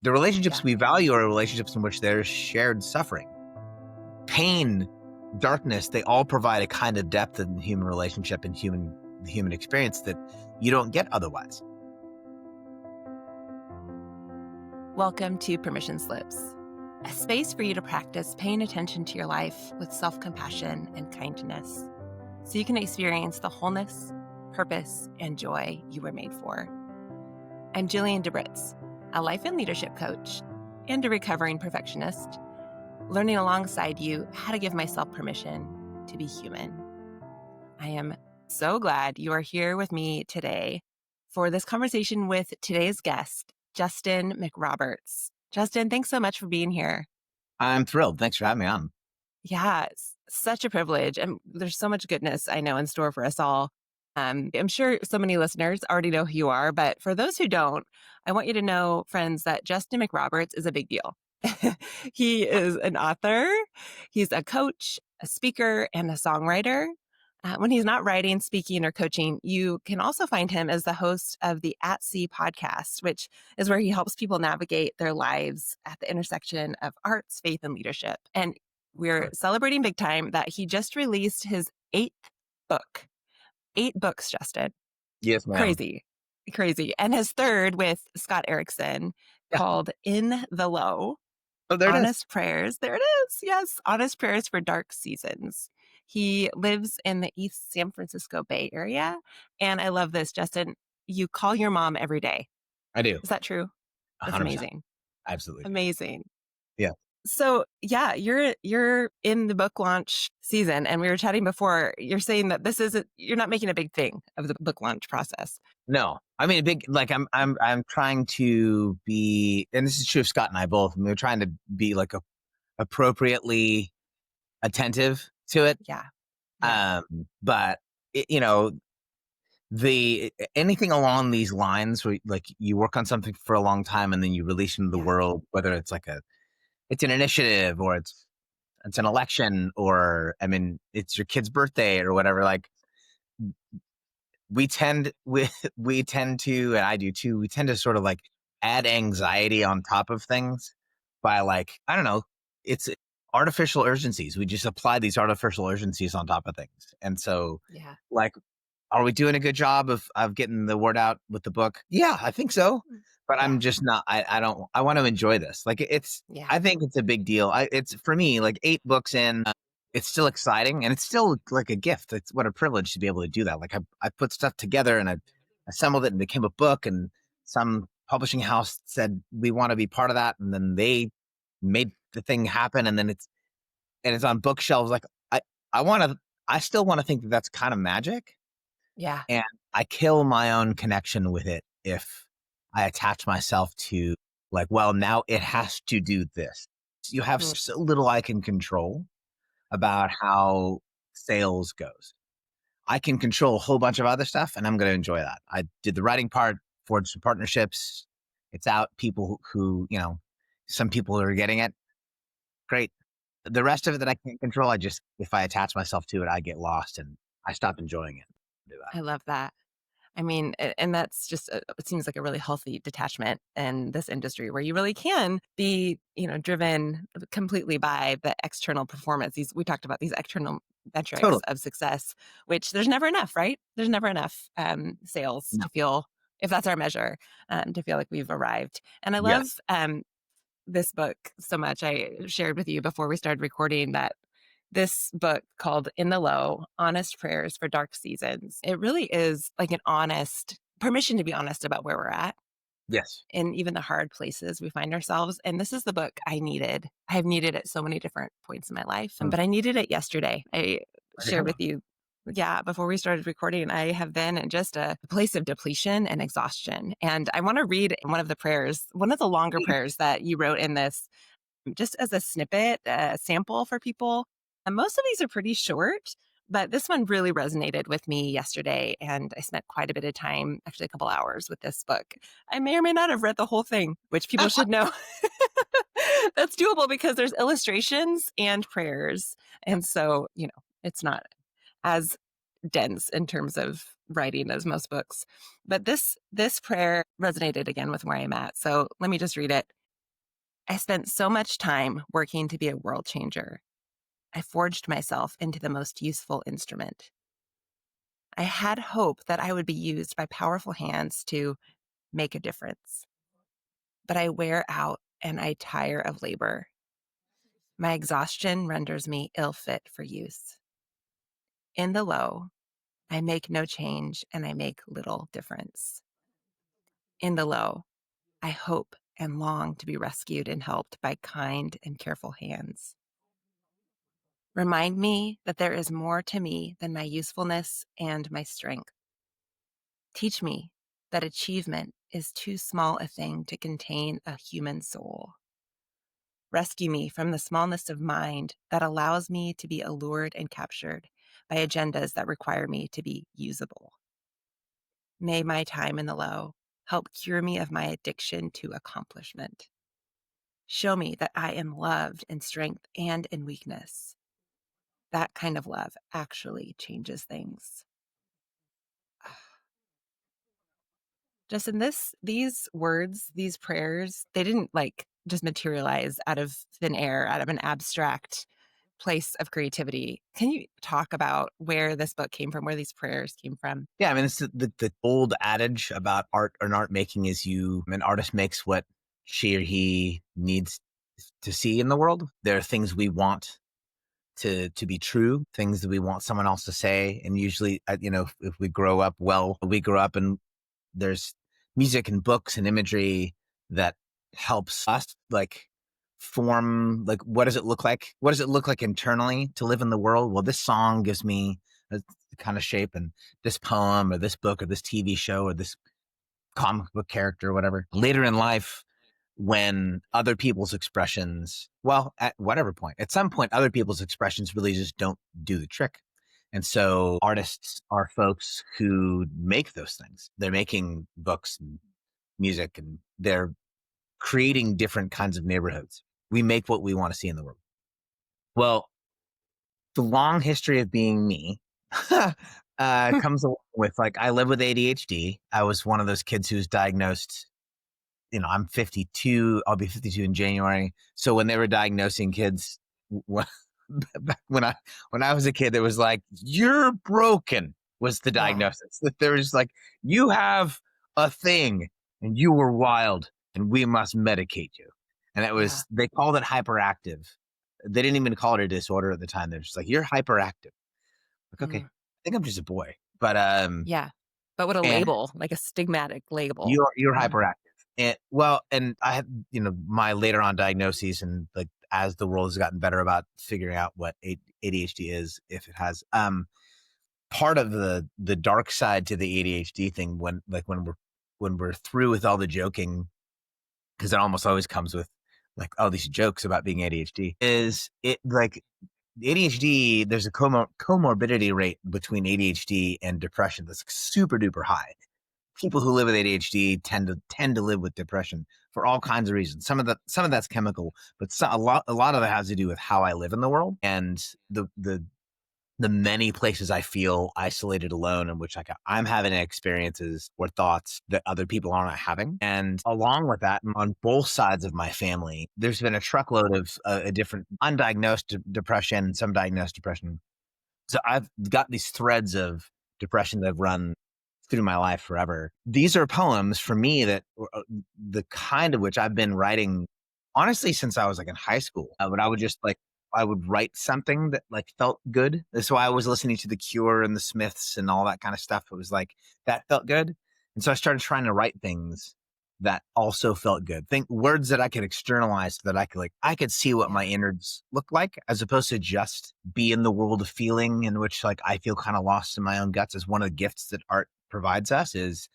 The relationships Yeah. we value are relationships in which there's shared suffering. Pain, darkness, they all provide a kind of depth in the human relationship and the human experience that you don't get otherwise. Welcome to Permission Slips, a space for you to practice paying attention to your life with self-compassion and kindness so you can experience the wholeness, purpose, and joy you were made for. I'm Jillian DeBritz, a life and leadership coach and a recovering perfectionist, learning alongside you how to give myself permission to be human. I am so glad you are here with me today for this conversation with today's guest, Justin McRoberts. Justin, thanks so much for being here. I'm thrilled. Thanks for having me on. Yeah, it's such a privilege. And there's so much goodness I know in store for us all. I'm sure so many listeners already know who you are, but for those who don't, I want you to know, friends, that Justin McRoberts is a big deal. He is an author, he's a coach, a speaker, and a songwriter. When he's not writing, speaking, or coaching, you can also find him as the host of the At Sea podcast, which is where he helps people navigate their lives at the intersection of arts, faith, and leadership. And we're celebrating big time that he just released his 8th book. 8 books, Justin. Yes, ma'am. Crazy. And his third with Scott Erickson called In the Low. Oh, there it is. Honest Prayers. There it is. Yes. Honest Prayers for Dark Seasons. He lives in the East San Francisco Bay Area. And I love this, Justin. You call your mom every day. I do. Is that true? That's 100%. amazing. Absolutely. Amazing. Yeah. So yeah, you're in the book launch season, and we were chatting before. You're saying that you're not making a big thing of the book launch process. No, I mean, I'm trying to be, and this is true of Scott and I both. We're trying to be like appropriately attentive to it. Yeah. But anything along these lines where like you work on something for a long time and then you release into the world, whether it's like it's an initiative or it's an election or, I mean, it's your kid's birthday or whatever, like we tend to, and I do too, we tend to sort of like add anxiety on top of things by like, I don't know, it's artificial urgencies. We just apply these artificial urgencies on top of things. And so like, are we doing a good job of getting the word out with the book? Yeah, I think so. But I'm just not, I want to enjoy this. Like I think it's a big deal. It's for me, like 8 books in, it's still exciting and it's still like a gift. It's what a privilege to be able to do that. Like I put stuff together and I assembled it and it became a book, and some publishing house said, we want to be part of that. And then they made the thing happen. And then it's on bookshelves. Like I still want to think that that's kind of magic. Yeah. And I kill my own connection with it if I attach myself to like, well, now it has to do this. You have so little I can control about how sales goes. I can control a whole bunch of other stuff, and I'm going to enjoy that. I did the writing part, forged some partnerships. It's out. People who, some people are getting it. Great. The rest of it that I can't control, if I attach myself to it, I get lost and I stop enjoying it. I love that. I mean, and that's just, it seems like a really healthy detachment in this industry where you really can be, driven completely by the external performance. We talked about these external metrics of success, which there's never enough, right? There's never enough sales to feel, if that's our measure, to feel like we've arrived. And I love this book so much. I shared with you before we started recording that this book called In the Low, Honest Prayers for Dark Seasons. It really is like an honest permission to be honest about where we're at. Yes. And even the hard places we find ourselves. And this is the book I needed. I've needed it so many different points in my life, but I needed it yesterday. I shared with you, before we started recording, I have been in just a place of depletion and exhaustion. And I want to read one of the prayers, one of the longer prayers that you wrote in this, just as a snippet, a sample for people. And most of these are pretty short, but this one really resonated with me yesterday. And I spent quite a bit of time, actually a couple hours with this book. I may or may not have read the whole thing, which people should know. That's doable because there's illustrations and prayers. And so, it's not as dense in terms of writing as most books. But this prayer resonated again with where I'm at. So let me just read it. I spent so much time working to be a world changer. I forged myself into the most useful instrument. I had hope that I would be used by powerful hands to make a difference. But I wear out and I tire of labor. My exhaustion renders me ill fit for use. In the low, I make no change and I make little difference. In the low, I hope and long to be rescued and helped by kind and careful hands. Remind me that there is more to me than my usefulness and my strength. Teach me that achievement is too small a thing to contain a human soul. Rescue me from the smallness of mind that allows me to be allured and captured by agendas that require me to be usable. May my time in the low help cure me of my addiction to accomplishment. Show me that I am loved in strength and in weakness. That kind of love actually changes things. Justin, these words, these prayers, they didn't like just materialize out of thin air, out of an abstract place of creativity. Can you talk about where this book came from, where these prayers came from? Yeah, I mean, it's the old adage about art and art making is an artist makes what she or he needs to see in the world. There are things we want to be true, things that we want someone else to say. And usually, if we grow up well, we grow up and there's music and books and imagery that helps us like form like what does it look like? What does it look like internally to live in the world? Well, this song gives me a kind of shape, and this poem or this book or this TV show or this comic book character or whatever. Later in life, when other people's expressions, well, at whatever point, at some point, other people's expressions really just don't do the trick. And so artists are folks who make those things. They're making books and music and they're creating different kinds of neighborhoods. We make what we want to see in the world. Well, the long history of being me comes along with like, I live with ADHD. I was one of those kids who was diagnosed. I'm 52. I'll be 52 in January. So when they were diagnosing kids, back when I was a kid, it was like, "You're broken," was the Yeah. diagnosis. That there was like, "You have a thing, and you were wild, and we must medicate you." And it Yeah. was they called it hyperactive. They didn't even call it a disorder at the time. They're just like, "You're hyperactive." Like, okay, Mm. I think I'm just a boy, but Yeah. But what a and label, like a stigmatic label. you're Mm. hyperactive. And well, and I had, my later on diagnoses and like as the world has gotten better about figuring out what ADHD is, if it has, part of the dark side to the ADHD thing when we're through with all the joking, because it almost always comes with like all these jokes about being ADHD, is it like ADHD, there's a comorbidity rate between ADHD and depression that's like super duper high. People who live with ADHD tend to live with depression for all kinds of reasons. Some of that's chemical, but a lot of it has to do with how I live in the world and the many places I feel isolated, alone, in which I'm having experiences or thoughts that other people aren't having. And along with that, on both sides of my family, there's been a truckload of a different undiagnosed depression, some diagnosed depression. So I've got these threads of depression that have run through my life forever. These are poems for me that the kind of which I've been writing honestly since I was like in high school. But I would just like I would write something that like felt good. That's why I was listening to The Cure and the Smiths and all that kind of stuff. It was like that felt good. And so I started trying to write things that also felt good. Think words that I could externalize so that I could see what Yeah. my innards look like, as opposed to just be in the world of feeling, in which like I feel kind of lost in my own guts. Is one of the gifts that art provides us. Is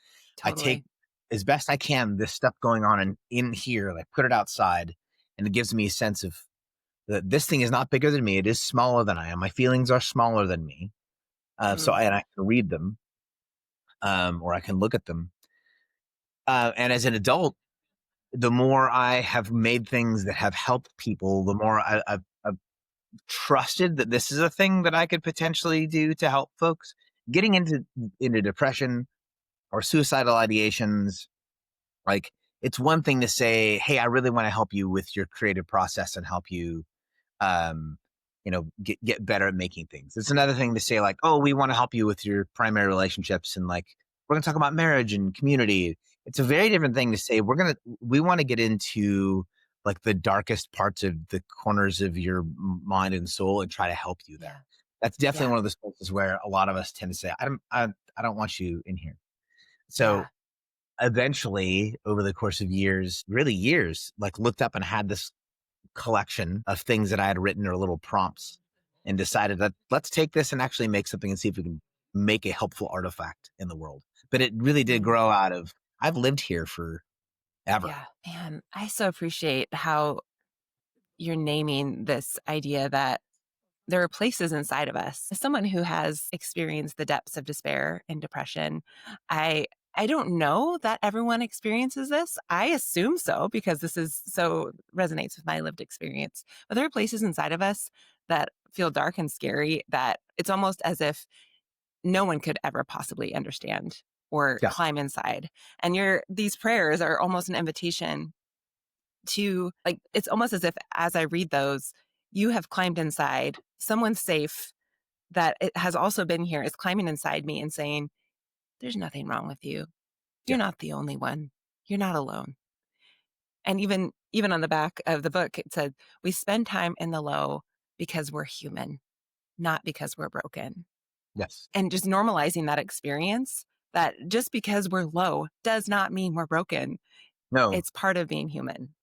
I take Totally. as best I can this stuff going on in here, like put it outside, and it gives me a sense of that this thing is not bigger than me. It is smaller than I am. My feelings are smaller than me. So Mm. I can read them, or I can look at them. And as an adult, the more I have made things that have helped people, the more I've trusted that this is a thing that I could potentially do to help folks. Getting into depression or suicidal ideations, like it's one thing to say, hey, I really want to help you with your creative process and help you um, get better at making things. It's another thing to say like, oh, we want to help you with your primary relationships and like we're going to talk about marriage and community. It's a very different thing to say we want to get into like the darkest parts of the corners of your mind and soul and try to help you there. Yeah. That's definitely Yeah. one of those places where a lot of us tend to say, I don't want you in here. So Yeah. eventually, over the course of years, really years, like looked up and had this collection of things that I had written or little prompts and decided that let's take this and actually make something and see if we can make a helpful artifact in the world. But it really did Mm. grow out of I've lived here forever. Yeah. Man, I so appreciate how you're naming this idea that there are places inside of us. As someone who has experienced the depths of despair and depression, I I don't know that everyone experiences this. I assume so because this is so resonates with my lived experience. But there are places inside of us that feel dark and scary that it's almost as if no one could ever possibly understand or Yeah. climb inside. And your these prayers are almost an invitation to like it's almost as if as I read those, you have climbed inside, someone safe that it has also been here is climbing inside me and saying, there's nothing wrong with you. You're Yeah. not the only one. You're not alone. And even on the back of the book, it said, we spend time in the low because we're human, not because we're broken. Yes. And just normalizing that experience that just because we're low does not mean we're broken. No, It's part of being human.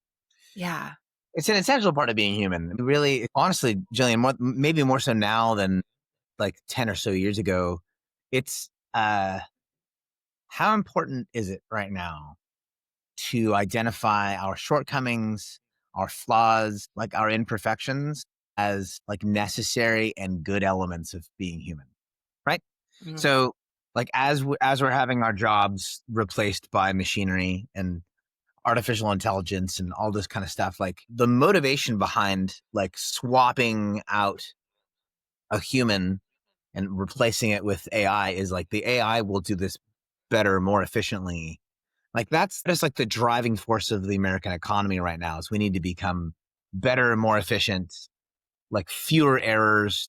Yeah. it's an essential part of being human. Really, honestly, Jillian, maybe more so now than like 10 or so years ago. It's how important is it right now to identify our shortcomings, our flaws, like our imperfections as like necessary and good elements of being human, right? Mm, So, like as we're having our jobs replaced by machinery and artificial intelligence and all this kind of stuff, like the motivation behind like swapping out a human and replacing it with AI is like the AI will do this better, more efficiently. Like that's just like the driving force of the American economy right now is we need to become better, more efficient, like fewer errors,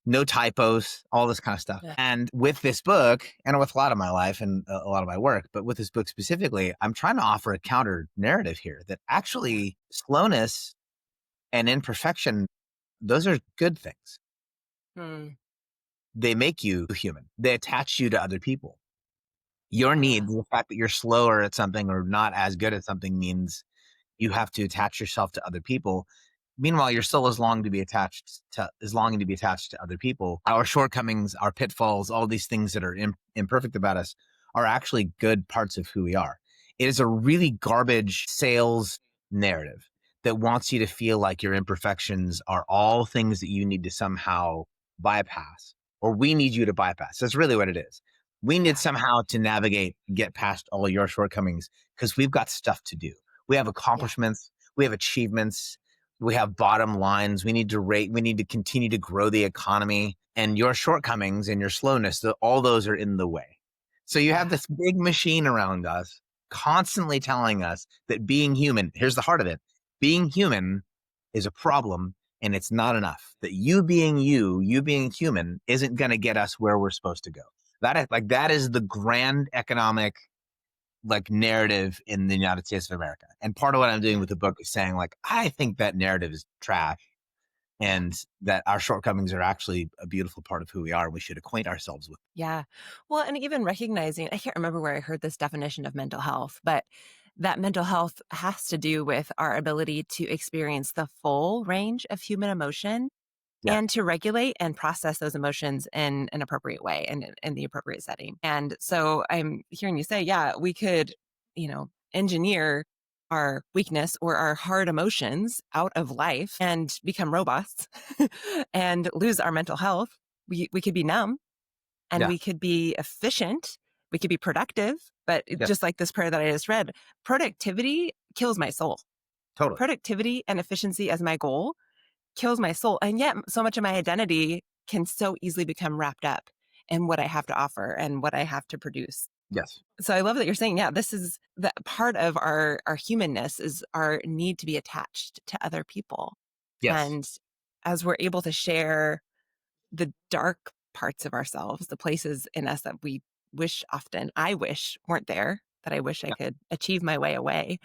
no typos, all this kind of stuff. yeah. And with this book and with a lot of my life and a lot of my work, but with this book specifically, I'm trying to offer a counter narrative here that Yeah. actually slowness and imperfection, those are good things. Mm, They make you human. They attach you to other people. Your yeah. needs, the fact that you're slower at something or not as good at something means you have to attach yourself to other people. Meanwhile, your soul is longing to be attached to other people. Our shortcomings, our pitfalls, all these things that are imperfect about us are actually good parts of who we are. It is a really garbage sales narrative that wants you to feel like your imperfections are all things that you need to somehow bypass, or we need you to bypass. That's really what it is. We need Yeah. somehow to navigate, get past all your shortcomings because we've got stuff to do. We have Yeah. accomplishments, we have achievements, we have bottom lines. We need to continue to grow the economy, and your shortcomings and your slowness, all those are in the way. So you have Yeah. this big machine around us constantly telling us that being human, here's the heart of it, being human is a problem and it's not enough. That you being human isn't going to get us where we're supposed to go. That is the grand economic like narrative in the United States of America. And part of what I'm doing Yeah. with the book is saying like, I think that narrative is trash Yeah. and that our shortcomings are actually a beautiful part of who we are. And we should acquaint ourselves with. Yeah. Well, and even recognizing, I can't remember where I heard this definition of mental health, but that mental health has to do with our ability to experience the full range of human emotion Yes. and to regulate and process those emotions in an appropriate way and in the appropriate setting. And so I'm hearing you say, yeah, we could, engineer our weakness or our hard emotions out of life and become robots and lose our mental health. We could be numb and Yeah. we could be efficient. We could be productive. But Yes. just like this prayer that I just read, productivity kills my soul. Totally. Productivity and efficiency as my goal kills my soul. And yet, so much of my identity can so easily become wrapped up in what I have to offer and what I have to produce. Yes. So I love that you're saying, yeah, this is the part of our humanness is our need to be attached to other people. Yes. And as we're able to share the dark parts of ourselves, the places in us that we wish often, I wish weren't there, that I wish I Yeah. could achieve my way away,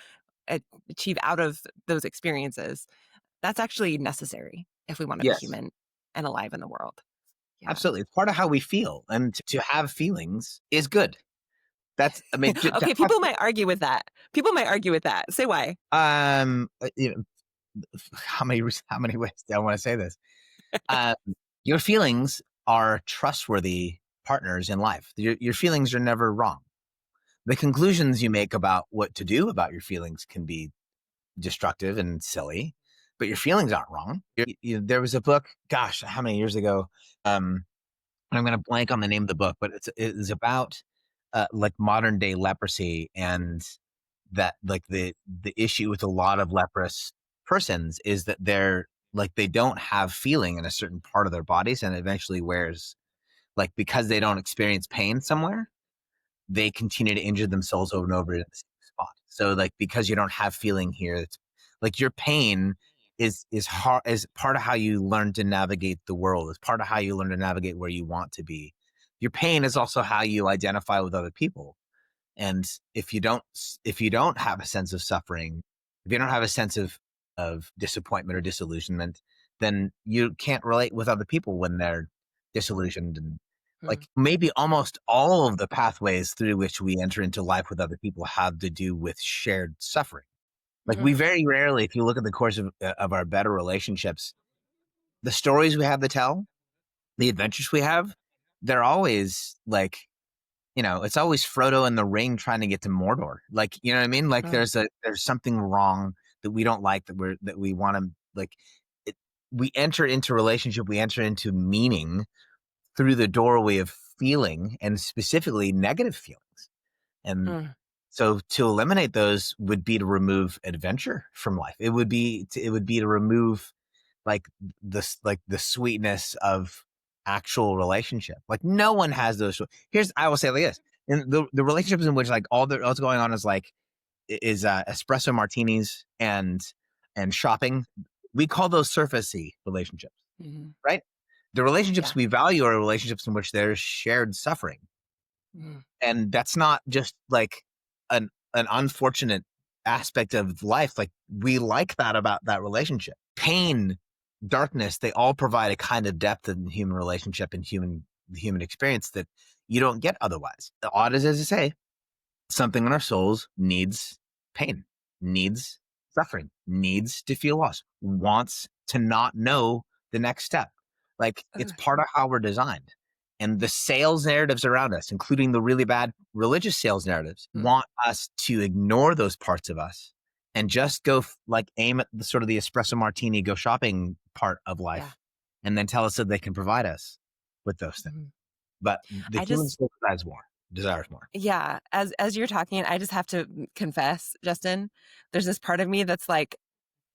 a- achieve out of those experiences, that's actually necessary if we want to be Yes. human and alive in the world. Yeah. Absolutely. It's part of how we feel. And to have feelings is good. That's, I mean, to Okay, have, people might argue with that. People might argue with that. Say why. you know, how many ways do I want to say this? Um, your feelings are trustworthy partners in life. Your feelings are never wrong. The conclusions you make about what to do about your feelings can be destructive and silly, but your feelings aren't wrong. There was a book, gosh, how many years ago? Um, I'm going to blank on the name of the book, but it's about like modern day leprosy, and that like the issue with a lot of leprous persons is that they're like they don't have feeling in a certain part of their bodies, and eventually wears like because they don't experience pain somewhere, they continue to injure themselves over and over in the same spot. So like because you don't have feeling here, it's like your pain is hard is part of how you learn to navigate the world. It's part of how you learn to navigate where you want to be. Your pain is also how you identify with other people. And if you don't have a sense of suffering, if you don't have a sense of disappointment or disillusionment, then you can't relate with other people when they're disillusioned. And Mm, like maybe almost all of the pathways through which we enter into life with other people have to do with shared suffering. Like we mm, very rarely, if you look at the course of our better relationships, the stories we have to tell, the adventures we have, they're always like, it's always Frodo in the ring trying to get to Mordor. Like, you know what I mean? Like mm, there's something wrong that we don't like, that we want to like it, we enter into relationship, we enter into meaning through the doorway of feeling, and specifically negative feelings. And mm. so to eliminate those would be to remove adventure from life. It would be to remove like the sweetness of actual relationship. Like no one has those. I will say like this: in the relationships in which like all's going on is like is espresso martinis and shopping. We call those surfacey relationships, Mhm. right? The relationships Yeah. we value are relationships in which there's shared suffering, Mm, and that's not just like an unfortunate aspect of life. Like we like that about that relationship. Pain, darkness, they all provide a kind of depth in human relationship and human experience that you don't get otherwise. The odd is, as I say, something in our souls needs pain, needs suffering, needs to feel loss, wants to not know the next step. Like it's ugh, part of how we're designed. And the sales narratives around us, including the really bad religious sales narratives, mm, want us to ignore those parts of us and just go like aim at the sort of the espresso martini, go shopping part of yeah. life, and then tell us that they can provide us with those things. Mhm. But the I human just soul desires more. yeah, as you're talking, I just have to confess, Justin, there's this part of me that's like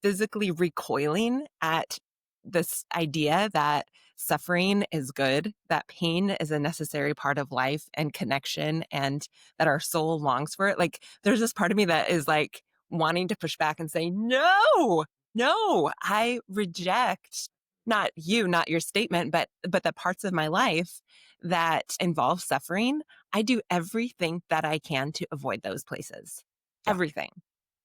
physically recoiling at this idea that suffering is good, that pain is a necessary part of life and connection, and that our soul longs for it. Like, there's this part of me that is like wanting to push back and say, no, no, I reject not you, not your statement, but the parts of my life that involve suffering. I do everything that I can to avoid those places. Yeah. Everything.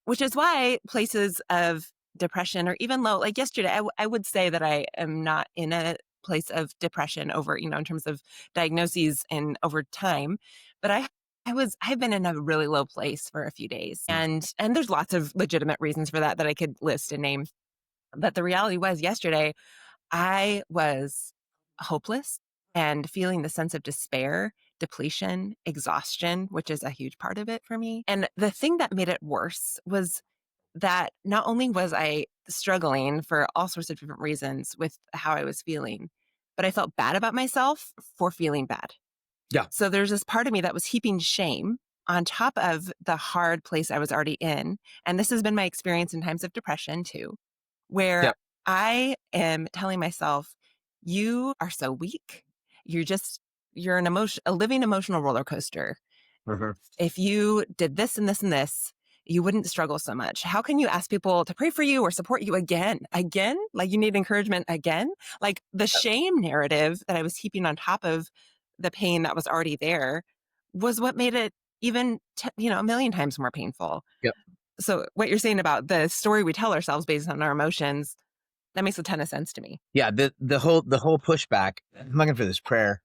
Which is why places of depression or even low, like yesterday, I would say that I am not in a place of depression over, in terms of diagnoses and over time, but I've been in a really low place for a few days. And there's lots of legitimate reasons for that I could list and name. But the reality was yesterday, I was hopeless and feeling the sense of despair, depletion, exhaustion, which is a huge part of it for me. And the thing that made it worse was that not only was I struggling for all sorts of different reasons with how I was feeling, but I felt bad about myself for feeling bad. Yeah. So there's this part of me that was heaping shame on top of the hard place I was already in. And this has been my experience in times of depression too, where Yeah. I am telling myself, you are so weak. You're just, you're a living emotional roller coaster. Mhm. If you did this and this and this, you wouldn't struggle so much. How can you ask people to pray for you or support you again? Again? Like you need encouragement again? Like the shame narrative that I was heaping on top of the pain that was already there was what made it even, a million times more painful. Yep. So what you're saying about the story we tell ourselves based on our emotions, that makes a ton of sense to me. Yeah, the whole pushback. I'm looking for this prayer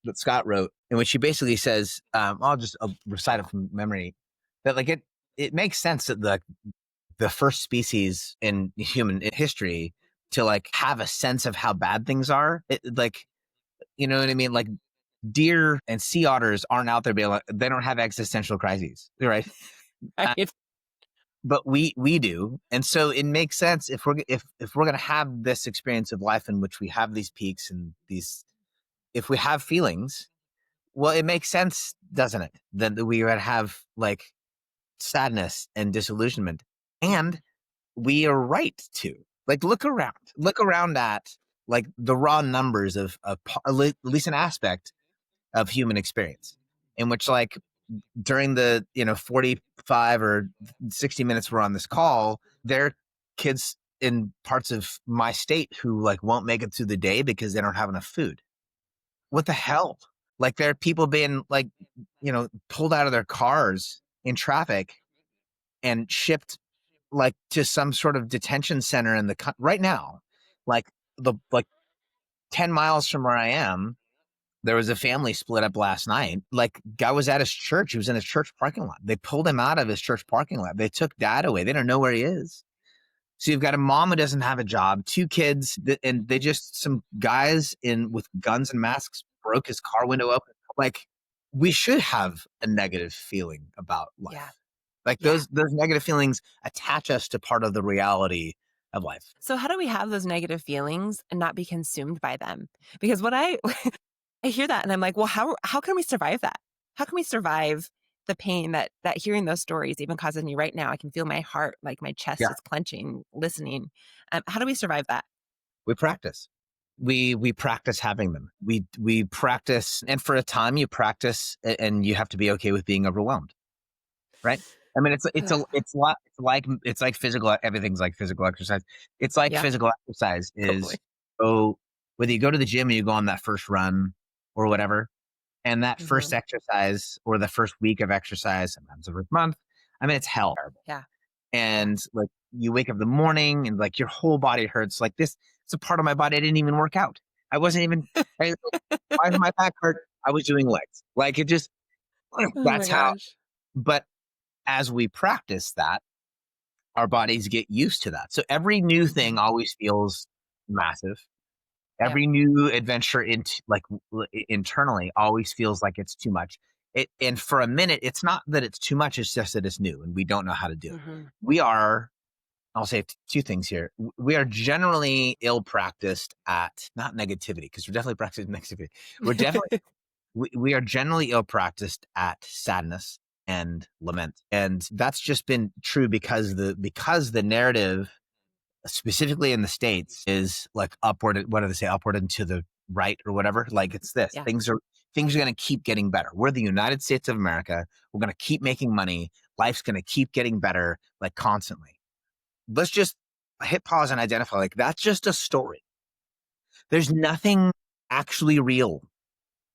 that Scott wrote, in which he basically says, I'll recite it from memory, that like it makes sense that the first species in human history to like have a sense of how bad things are. Like, you know what I mean? Like deer and sea otters aren't out there being like, they don't have existential crises, right? Uh, Right? but we do, and so it makes sense if we're gonna have this experience of life in which we have these peaks and these, if we have feelings, well, it makes sense, doesn't it? That we would have like sadness and disillusionment, and we are right to like look around at like the raw numbers of at least an aspect of human experience, in which like during the 45 or 60 minutes we're on this call, there are kids in parts of my state who like won't make it through the day because they don't have enough food. What the hell? Like there are people being like pulled out of their cars in traffic and shipped like to some sort of detention center in right now, like the like 10 miles from where I am. There was a family split up last night. Like, guy was at his church. He was in his church parking lot. They pulled him out of his church parking lot. They took dad away. They don't know where he is. So you've got a mom who doesn't have a job, two kids, and they just, some guys in with guns and masks broke his car window open. Like, we should have a negative feeling about Yeah. life. Like Yeah. those negative feelings attach us to part of the reality of life. So how do we have those negative feelings and not be consumed by them? Because what I I hear that and I'm like, well, how can we survive that? How can we survive the pain that hearing those stories even causes me right now? I can feel my heart, like my chest Yeah, is clenching, listening. How do we survive that? we practice. We practice having them. We practice, and for a time you practice, and you have to be okay with being overwhelmed, right? I mean, it's like physical. Everything's like physical exercise. It's like Yeah, physical exercise is, totally. oh, whether you go to the gym or you go on that first run or whatever, and that first Hmm. exercise or the first week of exercise, sometimes the first month. I mean, it's hell. Yeah, yeah. And like you wake up in the morning and like your whole body hurts. Like this, it's a part of my body I didn't even work out. I wasn't even. Why does my back hurt? I was doing legs. Like it just. Oh my That's how. gosh. But as we practice that, our bodies get used to that. So every new thing Hmm. always feels massive. Yep. Every new adventure into like internally always feels like it's too much. And for a minute, it's not that it's too much. It's just that it's new and we don't know how to do it. Hmm. We are, I'll say two things here. We are generally ill practiced at not negativity, because we're definitely practicing negativity. We're definitely, we are generally ill practiced at sadness and lament. And that's just been true because the narrative, specifically in the States, is like upward. What do they say? Upward and to the right or whatever. Like it's this. Yeah. Things are going to keep getting better. We're the United States of America. We're going to keep making money. Life's going to keep getting better, like constantly. Let's just hit pause and identify like that's just a story. There's nothing actually real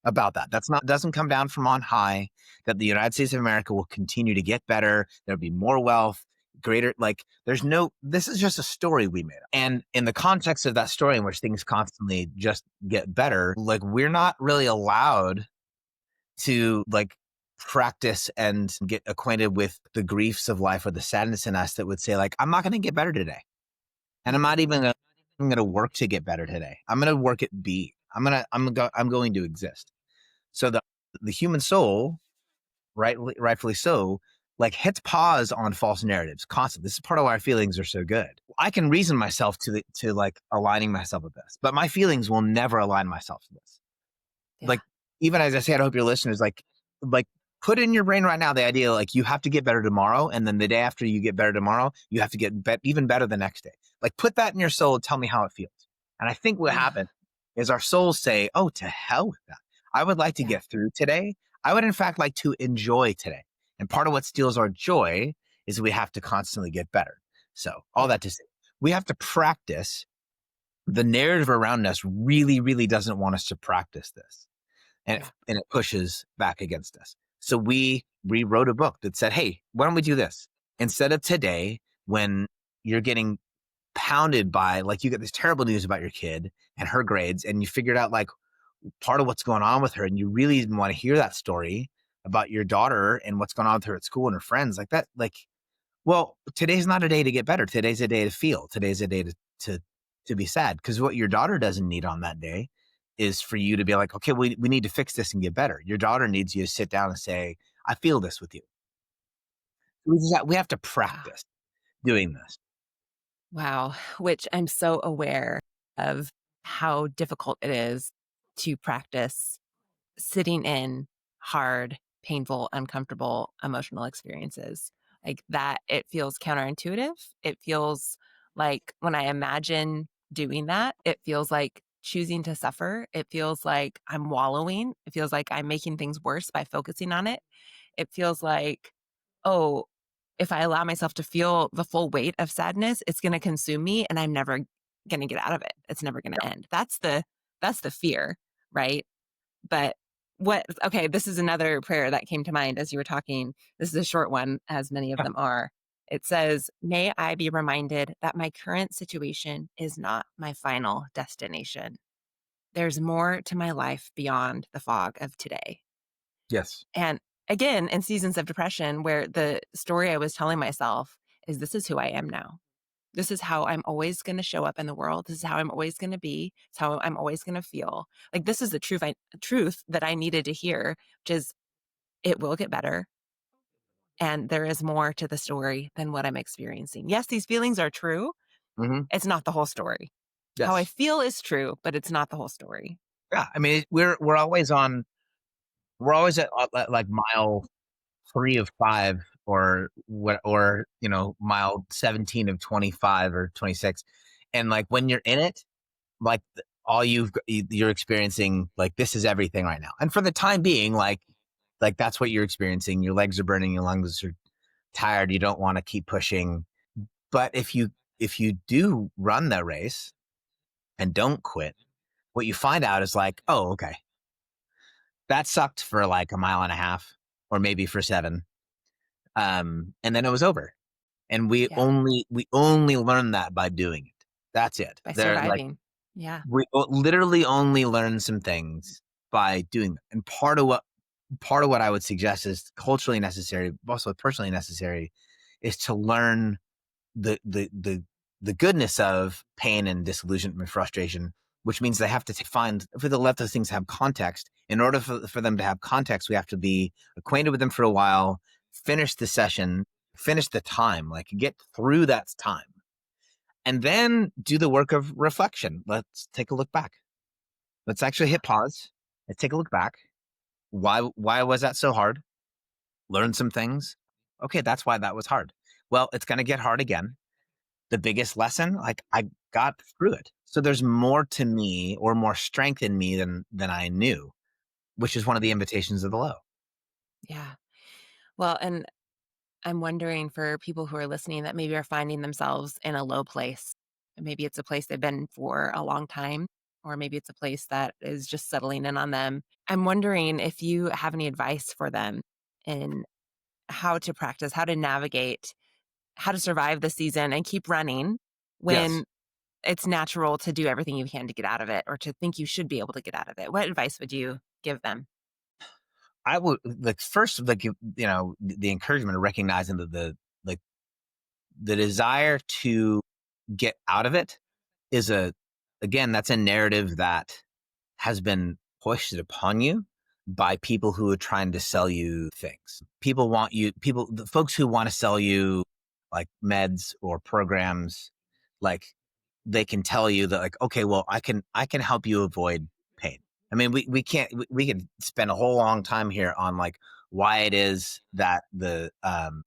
about that. That's not, doesn't come down from on high, that the United States of America will continue to get better. There'll be more wealth, greater, like there's no, this is just a story we made up. And in the context of that story in which things constantly just get better, like we're not really allowed to like practice and get acquainted with the griefs of life or the sadness in us that would say like, I'm not going to get better today. And I'm not Hmm. even gonna, I'm going to work to get better today. I'm going to work at B. I'm going to exist. So the human soul, rightfully so, like hits pause on false narratives constantly. This is part of why our feelings are so good. I can reason myself to like aligning myself with this, but my feelings will never align myself to this. Yeah. Like even as I said, I hope your listeners like put in your brain right now the idea like you have to get better tomorrow, and then the day after you get better tomorrow, you have to get even better the next day. Like put that in your soul and tell me how it feels. And I think what Ugh. happens is our souls say, "Oh, to hell with that. I would like to Yeah. get through today. I would in fact like to enjoy today. And part of what steals our joy is we have to constantly get better. So all Yeah. that to say, we have to practice. The narrative around us really, really doesn't want us to practice this. Yeah. And it pushes back against us. So we rewrote a book that said, hey, why don't we do this? Instead of today, when you're getting pounded by, like, you get this terrible news about your kid and her grades, and you figured out like part of what's going on with her, and you really didn't want to hear that story about your daughter and what's going on with her at school and her friends like that. Like, well, today's not a day to get better. Today's a day to feel. Today's a day to to be sad. Because what your daughter doesn't need on that day is for you to be like, okay, we need to fix this and get better. Your daughter needs you to sit down and say, I feel this with you. We have to Wow. practice doing this. Wow. Which I'm so aware of how difficult it is to practice sitting in hard, painful, uncomfortable emotional experiences. Like that, it feels counterintuitive. It feels like when I imagine doing that, it feels like choosing to suffer. It feels like I'm wallowing. It feels like I'm making things worse by focusing on it. It feels like, oh, if I allow myself to feel the full weight of sadness, it's going to consume me and I'm never going to get out of it. It's never going to end. That's the fear, right? But what okay, this is another prayer that came to mind as you were talking. This is a short one, as many of Yeah. them are. It says, "May I be reminded that my current situation is not my final destination. There's more to my life beyond the fog of today." Yes. And again, in seasons of depression where the story I was telling myself is this is who I am now. This is how I'm always going to show up in the world. This is how I'm always going to be. It's how I'm always going to feel. Like this is the truth that I needed to hear, which is it will get better. And there is more to the story than what I'm experiencing. Yes, these feelings are true. Hmm. It's not the whole story. How I Yes. feel is true, but it's not the whole story. Yeah. I mean, we're always at like mile 3 of 5, or what, or mile 17 of 25 or 26, and like when you're in it, like all you're experiencing, like this is everything right now, and for the time being, like that's what you're experiencing. Your legs are burning, your lungs are tired, you don't want to keep pushing. But if you do run the race and don't quit, what you find out is like, oh, okay, that sucked for like a mile and a half, or maybe for 7, and then it was over. And Yeah. we only learn that by doing it. That's it. By They're like, surviving. Yeah. we literally only learn some things by doing that. And part of what I would suggest is culturally necessary, also personally necessary, is to learn the the the the goodness of pain and disillusionment and frustration, which means they have to find, for the left, those things have context. In order for them to have context, we have to be acquainted with them for a while, finish the session, finish the time, like get through that time, and then do the work of reflection. Let's take a look back. Let's actually hit pause. Let's take a look back. Why was that so hard? Learn some things. Okay, that's why that was hard. Well, it's going to get hard again. The biggest lesson, like, I got through it. So there's more to me, or more strength in me than I knew, which is one of the invitations of the low. Yeah. Well, and I'm wondering for people who are listening that maybe are finding themselves in a low place. Maybe it's a place they've been for a long time, or maybe it's a place that is just settling in on them. I'm wondering if you have any advice for them in how to practice, how to navigate, how to survive the season and keep running when Yes. it's natural to do everything you can to get out of it or to think you should be able to get out of it. What advice would you give them? I would, like, first, like, the encouragement of recognizing that like the desire to get out of it is again, that's a narrative that has been pushed upon you by people who are trying to sell you things. The folks who want to sell you like meds or programs, like, they can tell you that, like, okay, well, I can help you avoid pain. I mean, we can't, we could spend a whole long time here on like why it is that the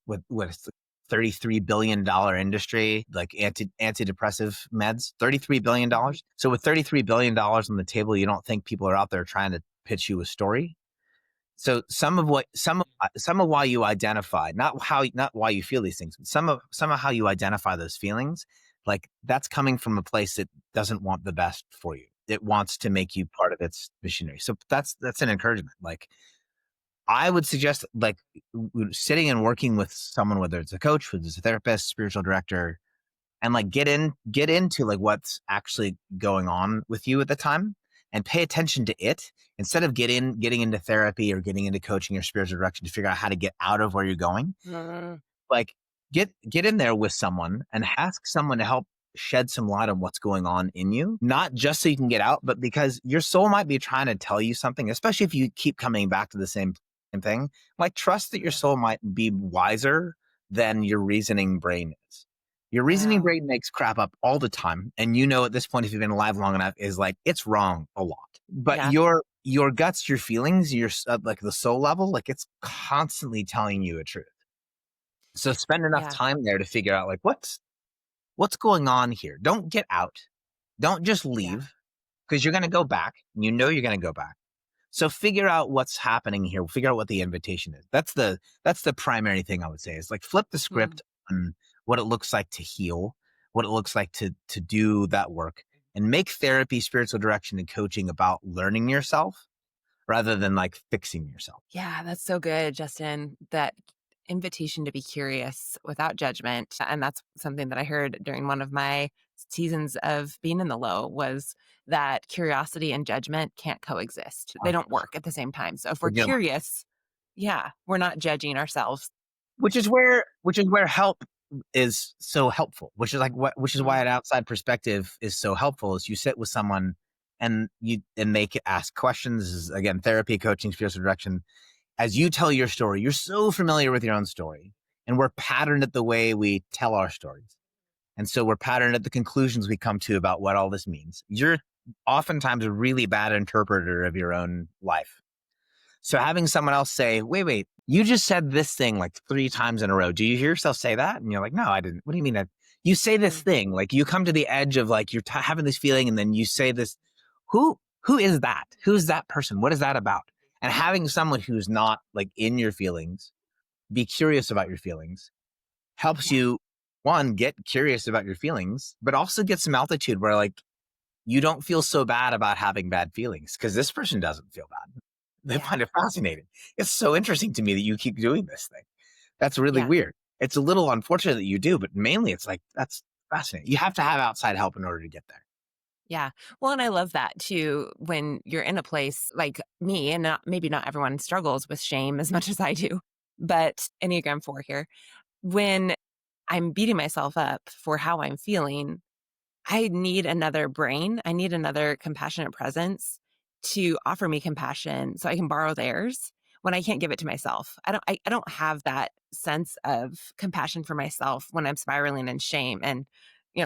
what is the $33 billion industry, like antidepressive meds, $33 billion. So with $33 billion on the table, you don't think people are out there trying to pitch you a story? So some of why you identify, not why you feel these things, but some of how you identify those feelings, like that's coming from a place that doesn't want the best for you. It wants to make you part of its machinery. So that's an encouragement. Like I would suggest like sitting and working with someone, whether it's a coach, whether it's a therapist, spiritual director, and like get into like what's actually going on with you at the time and pay attention to it instead of getting into therapy or getting into coaching or spiritual direction to figure out how to get out of where you're going. Mm, Like get in there with someone and ask someone to help shed some light on what's going on in you, not just so you can get out, but because your soul might be trying to tell you something, especially if you keep coming back to the same thing. Like trust that your yeah. soul might be wiser than your reasoning brain is. Your reasoning Wow. brain makes crap up all the time, and you know at this point, if you've been alive long enough, is like it's wrong a lot. But Yeah. your guts, your feelings, your like the soul level, like it's constantly telling you a truth. So spend enough Yeah. time there to figure out like what's going on here. Don't get out. Don't just Yeah. leave because you're going to go back. You know you're going to go back. So figure out what's happening here. Figure out what the invitation is. That's the primary thing I would say is like flip the Mm, script on what it looks like to heal, what it looks like to do that work, and make therapy, spiritual direction, and coaching about learning yourself rather than like fixing yourself. yeah, that's so good, Justin. That invitation to be curious without judgment. And that's something that I heard during one of my seasons of being in the low was that curiosity and judgment can't coexist. They don't work at the same time. So if we're You know, curious, yeah, we're not judging ourselves. which is where help is so helpful, which is why Mm, an outside perspective is so helpful is you sit with someone and they can ask questions. This is, again, therapy, coaching, spiritual direction. As you tell your story, you're so familiar with your own story, and we're patterned at the way we tell our stories. And so we're patterned at the conclusions we come to about what all this means. You're oftentimes a really bad interpreter of your own life. So having someone else say, wait, you just said this thing like 3 times in a row. Do you hear yourself say that? And you're like, no, I didn't. What do you mean? You say this mm, thing, like you come to the edge of like, having this feeling and then you say this. Who is that? Who's that person? What is that about? And having someone who's not like in your feelings, be curious about your feelings helps yeah. you, one, get curious about your feelings, but also get some altitude where like you don't feel so bad about having bad feelings because this person doesn't feel bad. They Yeah. find it fascinating. It's so interesting to me that you keep doing this thing. That's really Yeah. weird. It's a little unfortunate that you do, but mainly it's like, that's fascinating. You have to have outside help in order to get there. Yeah. Well, and I love that too when you're in a place like me, and maybe not everyone struggles with shame as much as I do, but Enneagram 4 here. When I'm beating myself up for how I'm feeling, I need another brain. I need another compassionate presence to offer me compassion so I can borrow theirs when I can't give it to myself. I don't have that sense of compassion for myself when I'm spiraling in shame. And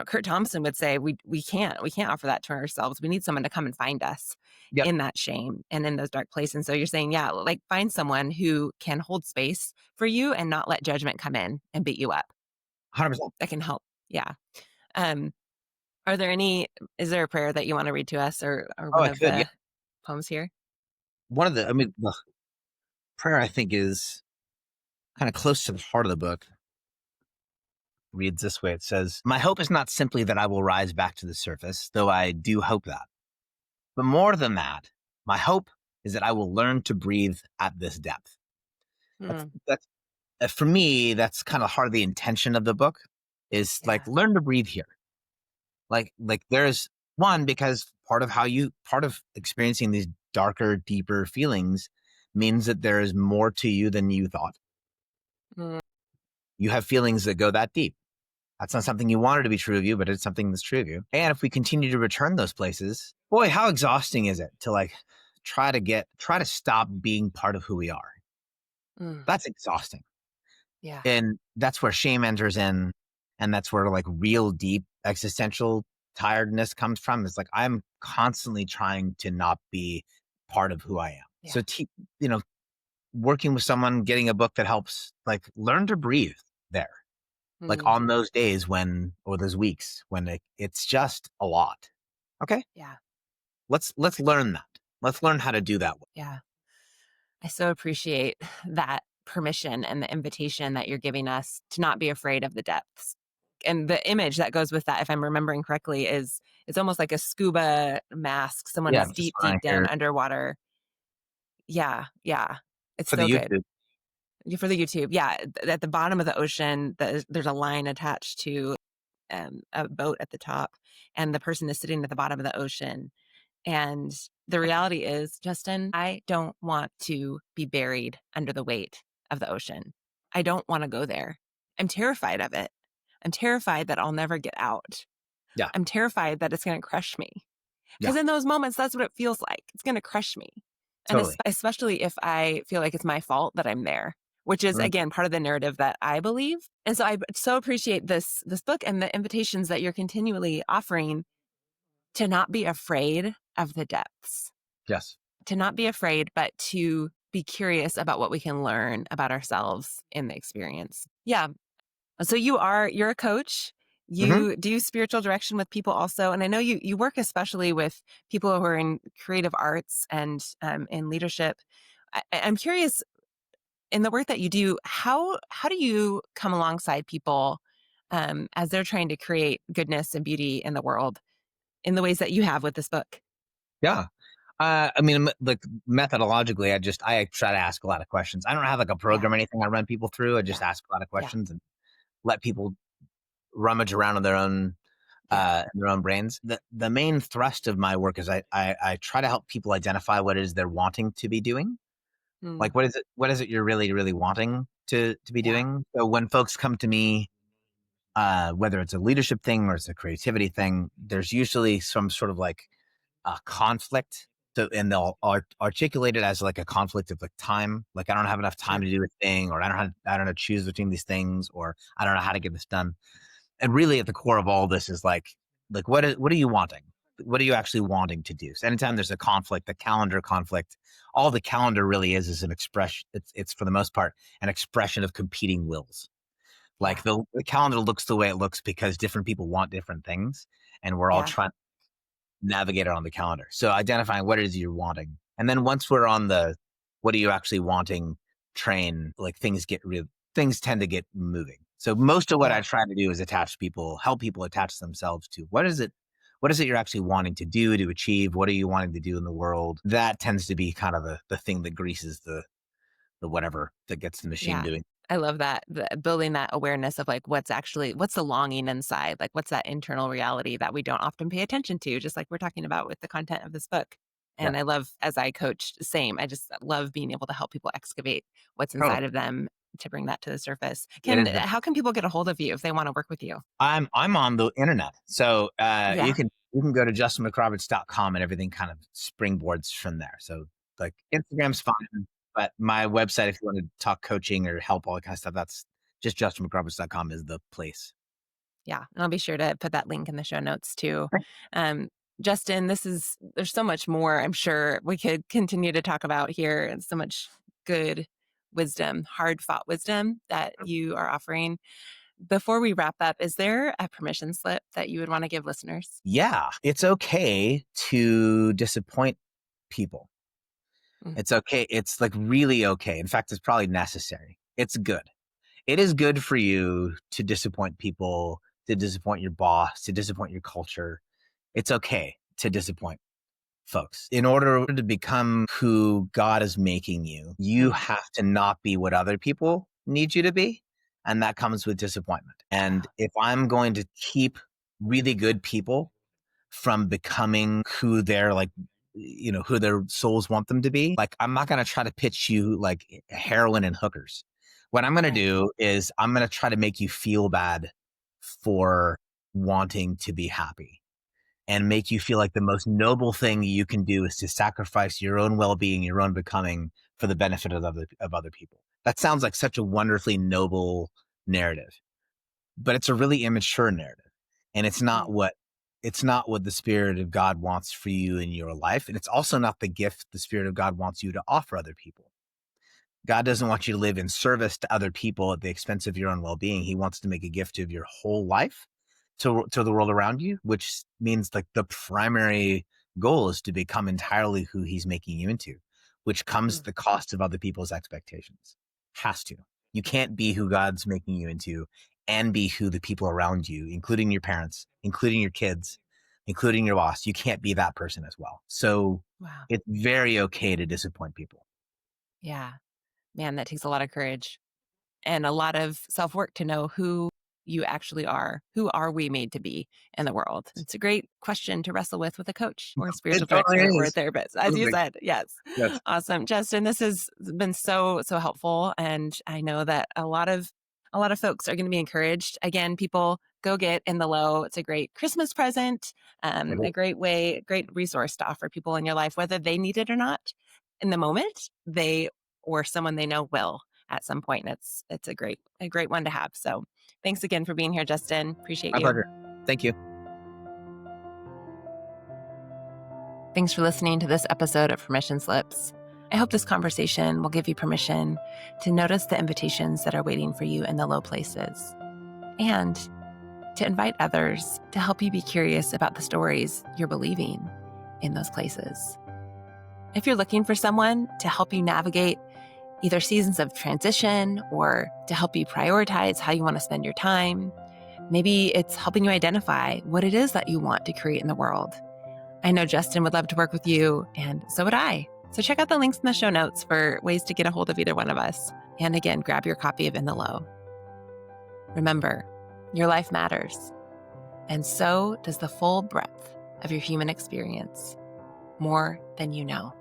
Kurt Thompson would say we can't offer that to ourselves. We need someone to come and find us Yep. in that shame and in those dark places. And so you're saying, yeah, like find someone who can hold space for you and not let judgment come in and beat you up. 100%. That can help. Yeah. Um, are there any is there a prayer that you wanna read to us or Oh, one I of could. Yeah. the poems here? The prayer I think is kind of close to the heart of the book reads this way. It says, my hope is not simply that I will rise back to the surface, though I do hope that. But more than that, my hope is that I will learn to breathe at this depth. Mm, That's for me, that's kind of heart of the intention of the book is like yeah. learn to breathe here. Like there's one, because part of experiencing these darker, deeper feelings means that there is more to you than you thought. Mm, You have feelings that go that deep. That's not something you wanted to be true of you, but it's something that's true of you. And if we continue to return those places, boy, how exhausting is it to like try to stop being part of who we are? mm, That's exhausting. yeah, And that's where shame enters in. And that's where like real deep existential tiredness comes from. It's like I'm constantly trying to not be part of who I am. So, yeah. you know, working with someone, getting a book that helps like learn to breathe there, like Mm, on those days when, or those weeks when it's just a lot. Okay. yeah, Let's learn that. Let's learn how to do that. yeah. I so appreciate that permission and the invitation that you're giving us to not be afraid of the depths. And the image that goes with that, if I'm remembering correctly, is it's almost like a scuba mask. Someone Yeah, is just deep, fine deep down here underwater. Yeah, yeah. It's for the so good. YouTube. For the YouTube, yeah. At the bottom of the ocean, there's a line attached to a boat at the top, and the person is sitting at the bottom of the ocean. And the reality is, Justin, I don't want to be buried under the weight of the ocean. I don't want to go there. I'm terrified of it. I'm terrified that I'll never get out. Yeah, I'm terrified that it's going to crush me. yeah, Because in those moments, that's what it feels like. It's going to crush me. And totally. especially if I feel like it's my fault that I'm there, which is Mm, again part of the narrative that I believe. And so I so appreciate this book and the invitations that you're continually offering to not be afraid of the depths, yes. to not be afraid, but to be curious about what we can learn about ourselves in the experience. Yeah. So you're a coach. Hmm. You do spiritual direction with people also, and I know you work especially with people who are in creative arts and in leadership. I'm curious in the work that you do, how do you come alongside people as they're trying to create goodness and beauty in the world in the ways that you have with this book? Yeah. I mean, like methodologically, I try to ask a lot of questions. I don't have like a Yeah, program or anything I run people through. I just yeah, ask a lot of yeah, questions and let people rummage around yeah. in their own brains. The main thrust of my work is I try to help people identify what it is they're wanting to be doing. Mm, Like what is it you're really, really wanting to be yeah, doing? So when folks come to me, whether it's a leadership thing or it's a creativity thing, there's usually some sort of like a conflict. So, and they'll articulate it as like a conflict of like time. Like I don't have enough time sure, to do a thing, or I don't know choose between these things, or I don't know how to get this done. And really, at the core of all this is like what are you wanting? What are you actually wanting to do? So anytime there's a conflict, a calendar conflict, all the calendar really is an expression. It's for the most part an expression of competing wills. Like yeah, the calendar looks the way it looks because different people want different things, and we're all yeah, trying navigate it on the calendar. So identifying what it is you're wanting. And then once we're on the what are you actually wanting train, like things tend to get moving. So most of what I yeah, try to do is help people attach themselves to what is it you're actually wanting to do, to achieve? What are you wanting to do in the world? That tends to be kind of the thing that greases the whatever that gets the machine yeah. doing. I love that building that awareness of like what's the longing inside, like what's that internal reality that we don't often pay attention to, just like we're talking about with the content of this book. Yeah, And I love as I coach, same. I just love being able to help people excavate what's inside totally. of them to bring that to the surface. It Can is. how can people get a hold of you if they want to work with you? I'm on the internet. So Yeah, you can go to justinmcroberts.com and everything kind of springboards from there. So like Instagram's fine, but my website, if you want to talk coaching or help, all that kind of stuff, that's just justinmcroberts.com is the place. yeah, and I'll be sure to put that link in the show notes too. Um, Justin, there's so much more I'm sure we could continue to talk about here, and so much good wisdom, hard fought wisdom that you are offering. Before we wrap up, is there a permission slip that you would want to give listeners? Yeah, it's okay to disappoint people. Mm, It's okay. It's like really okay. In fact, it's probably necessary. It's good. It is good for you to disappoint people, to disappoint your boss, to disappoint your culture. It's okay to disappoint folks. In order to become who God is making you, you mm, have to not be what other people need you to be. And that comes with disappointment. And ah, if I'm going to keep really good people from becoming who they're like, who their souls want them to be, like, I'm not going to try to pitch you like heroin and hookers. What I'm going to right. do is I'm going to try to make you feel bad for wanting to be happy and make you feel like the most noble thing you can do is to sacrifice your own well-being, your own becoming for the benefit of other people. That sounds like such a wonderfully noble narrative, but it's a really immature narrative. And Mm, it's not what the spirit of God wants for you in your life. And it's also not the gift the spirit of God wants you to offer other people. God doesn't want you to live in service to other people at the expense of your own well-being. He wants to make a gift of your whole life to the world around you, which means like the primary goal is to become entirely who he's making you into. which comes at the cost of other people's expectations. Has to. You can't be who God's making you into and be who the people around you, including your parents, including your kids, including your boss. You can't be that person as well. So Wow. it's very okay to disappoint people. Yeah. Man, that takes a lot of courage and a lot of self-work to know who you actually are. Who are we made to be in the world? It's a great question to wrestle with a coach or a It spiritual totally director or a is. therapist, as you Perfect. said. Yes. Yes. Awesome. Justin, this has been so, so helpful. And I know that a lot of folks are going to be encouraged. Again, people go get In the Low. It's a great Christmas present, a great resource to offer people in your life, whether they need it or not in the moment, they or someone they know will at some point. And it's a great one to have. So thanks again for being here, Justin. Appreciate My you. pleasure. Thank you. Thanks for listening to this episode of Permission Slips. I hope this conversation will give you permission to notice the invitations that are waiting for you in the low places and to invite others to help you be curious about the stories you're believing in those places. If you're looking for someone to help you navigate either seasons of transition or to help you prioritize how you want to spend your time, maybe it's helping you identify what it is that you want to create in the world. I know Justin would love to work with you, and so would I. So check out the links in the show notes for ways to get a hold of either one of us. And again, grab your copy of In the Low. Remember, your life matters, and so does the full breadth of your human experience, more than you know.